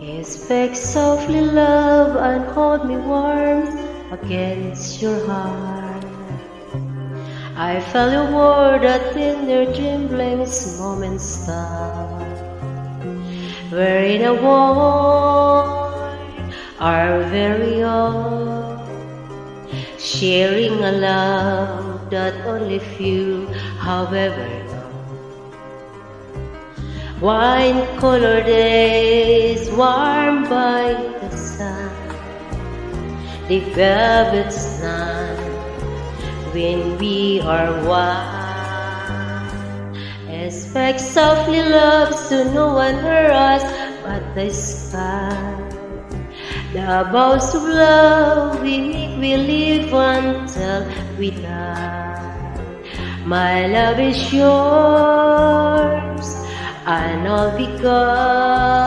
Expect softly love and hold me warm against your heart. I felt your word that in their trembling moments stop. We're in a war, our very own, sharing a love that only few have ever known. Wine-colored days warmed by the sun, the velvet night when we are one. Expect softly love so no one hear us but the sky. The vows of love we make we live until we die. My love is yours and all because